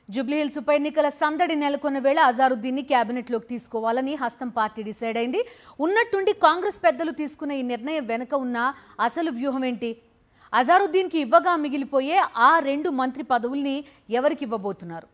జూబ్లీహిల్స్ ఉప ఎన్నికల సందడి నెలకొన్న వేళ అజారుద్దీన్ ని క్యాబినెట్ లోకి తీసుకోవాలని హస్తం పార్టీ డిసైడ్ అయింది. ఉన్నట్టుండి కాంగ్రెస్ పెద్దలు తీసుకున్న ఈ నిర్ణయం వెనుక ఉన్న అసలు వ్యూహం ఏంటి? అజారుద్దీన్ కి ఇవ్వగా మిగిలిపోయే ఆ 2 మంత్రి పదవుల్ని ఎవరికి ఇవ్వబోతున్నారు?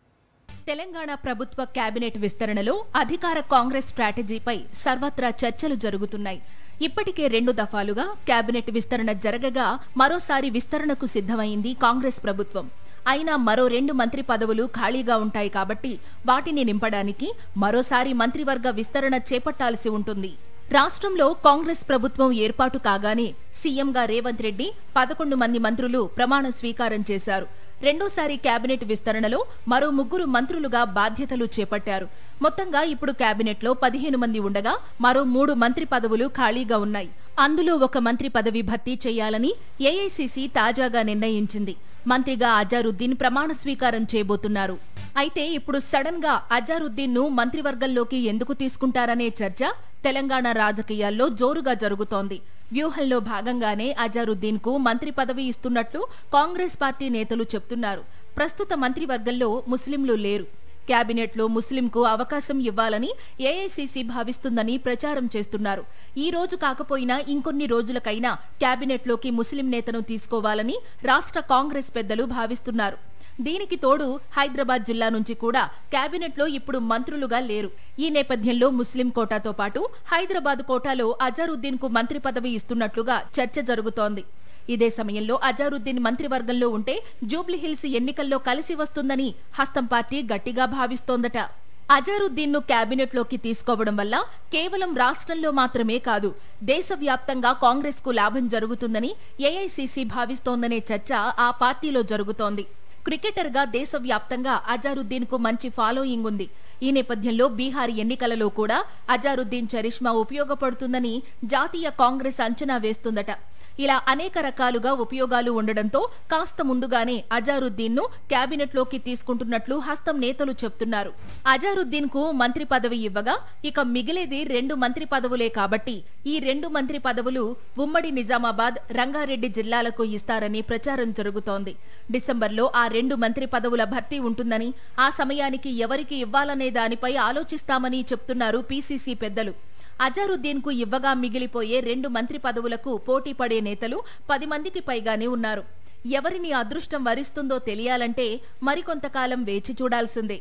తెలంగాణ ప్రభుత్వ క్యాబినెట్ విస్తరణలో అధికార కాంగ్రెస్ స్ట్రాటజీపై సర్వత్రా చర్చలు జరుగుతున్నాయి. ఇప్పటికే 2 దఫాలుగా క్యాబినెట్ విస్తరణ జరగగా మరోసారి విస్తరణకు సిద్ధమైంది కాంగ్రెస్ ప్రభుత్వం. అయినా మరో 2 మంత్రి పదవులు ఖాళీగా ఉంటాయి కాబట్టి వాటిని నింపడానికి మరోసారి మంత్రివర్గ విస్తరణ చేపట్టాల్సి ఉంటుంది. రాష్ట్రంలో కాంగ్రెస్ ప్రభుత్వం ఏర్పాటు కాగానే సీఎంగా రేవంత్ రెడ్డి 11 మంది మంత్రులు ప్రమాణ స్వీకారం చేశారు. రెండోసారి క్యాబినెట్ విస్తరణలో మరో 3 మంత్రులుగా బాధ్యతలు చేపట్టారు. మొత్తంగా ఇప్పుడు క్యాబినెట్లో 15 మంది ఉండగా మరో 3 మంత్రి పదవులు ఖాళీగా ఉన్నాయి. అందులో ఒక మంత్రి పదవి భర్తీ చేయాలని ఏఐసీసీ తాజాగా నిర్ణయించింది. మంత్రిగా అజారుద్దీన్ ప్రమాణ స్వీకారం చేయబోతున్నారు. అయితే ఇప్పుడు సడన్ గా అజారుద్దీన్ ను మంత్రివర్గంలోకి ఎందుకు తీసుకుంటారనే చర్చ తెలంగాణ రాజకీయాల్లో జోరుగా జరుగుతోంది. వ్యూహంలో భాగంగానే అజారుద్దీన్ కు మంత్రి పదవి ఇస్తున్నట్లు కాంగ్రెస్ పార్టీ నేతలు చెప్తున్నారు. ప్రస్తుత మంత్రివర్గంలో ముస్లింలు లేరు. క్యాబినెట్లో ముస్లింకు అవకాశం ఇవ్వాలని ఏఐసీసీ భావిస్తుందని ప్రచారం చేస్తున్నారు. ఈ రోజు కాకపోయినా ఇంకొన్ని రోజులకైనా క్యాబినెట్లోకి ముస్లిం నేతను తీసుకోవాలని రాష్ట్ర కాంగ్రెస్ పెద్దలు భావిస్తున్నారు. దీనికి తోడు హైదరాబాద్ జిల్లా నుంచి కూడా క్యాబినెట్లో ఇప్పుడు మంత్రులుగా లేరు. ఈ నేపథ్యంలో ముస్లిం కోటాతో పాటు హైదరాబాద్ కోటాలో అజారుద్దీన్ కు మంత్రి పదవి ఇస్తున్నట్లుగా చర్చ జరుగుతోంది. ఇదే సమయంలో అజారుద్దీన్ మంత్రివర్గంలో ఉంటే జూబ్లీహిల్స్ ఎన్నికల్లో కలిసి వస్తుందని హస్తం పార్టీ గట్టిగా భావిస్తోందట. అజారుద్దీన్ ను క్యాబినెట్ లోకి తీసుకోవడం వల్ల కేవలం రాష్ట్రంలో మాత్రమే కాదు, దేశవ్యాప్తంగా కాంగ్రెస్ కు లాభం జరుగుతుందని ఏఐసీసీ భావిస్తోందనే చర్చ ఆ పార్టీలో జరుగుతోంది. క్రికెటర్ గా దేశవ్యాప్తంగా అజారుద్దీన్ కు మంచి ఫాలోయింగ్ ఉంది. ఈ నేపథ్యంలో బీహార్ ఎన్నికలలో కూడా అజారుద్దీన్ చరిష్మా ఉపయోగపడుతుందని జాతీయ కాంగ్రెస్ అంచనా వేస్తుందట. ఇలా అనేక రకాలుగా ఉపయోగాలు ఉండడంతో కాస్త ముందుగానే అజారుద్దీన్ ను క్యాబినెట్ లోకి తీసుకుంటున్నట్లు హస్తం నేతలు చెప్తున్నారు. అజారుద్దీన్ కు మంత్రి పదవి ఇవ్వగా ఇక మిగిలేది 2 మంత్రి పదవులే కాబట్టి ఈ 2 మంత్రి పదవులు ఉమ్మడి నిజామాబాద్, రంగారెడ్డి జిల్లాలకు ఇస్తారని ప్రచారం జరుగుతోంది. డిసెంబర్లో ఆ 2 మంత్రి పదవుల భర్తీ ఉంటుందని, ఆ సమయానికి ఎవరికి ఇవ్వాలనే దానిపై ఆలోచిస్తామని చెప్తున్నారు పీసీసీ పెద్దలు. అజారుద్దీన్ కు ఇవ్వగా మిగిలిపోయే 2 మంత్రి పదవులకు పోటీ పడే నేతలు 10 మందికి పైగానే ఉన్నారు. ఎవరిని అదృష్టం వరిస్తుందో తెలియాలంటే మరికొంతకాలం వేచి చూడాల్సిందే.